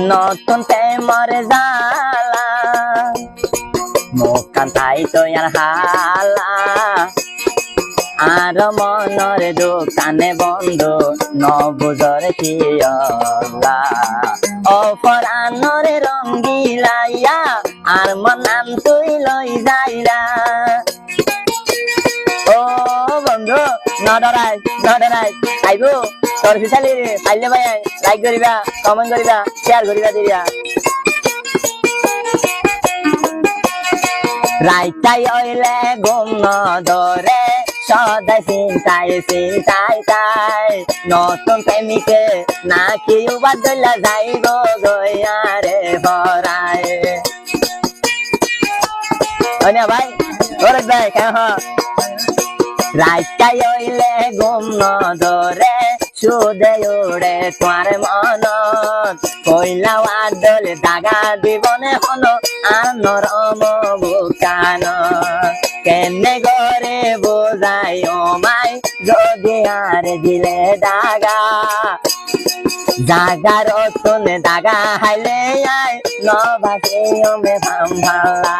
নতুন প্রেমর জালা মুখান তাই তো আর হালা আর মনর দোকানে বন্ধ নবুজর কি অপরানরে রঙ্গিলাইয়া আর মনাম তুই লই যাইরা ও বন্ধু নডরাই আইব তোর সিসালি পাইলে ভাই লাইক করিবা কমেন্ট করিবা শেয়ার করিবা দিবা রাইতাই হইলে ঘুম নধরে সদাই চিন্তাই তাই নতুন প্রেমিকে নাকি উবার দইলা যাইব গয়ারে ভরায় ভাই ওরে ভাই কেন রাইতাই হইলে ঘুম নধরে সুদে উড়ে তোমার মন কইলা আদল দাগা দিবনে হলো আনরম বুকান কেনে গরে বোঝাই ও মাই যদি আর দিলে দাগা জাগার অতনে দাগা হাইলে আয় নবাসে ওমে ভাম ভালা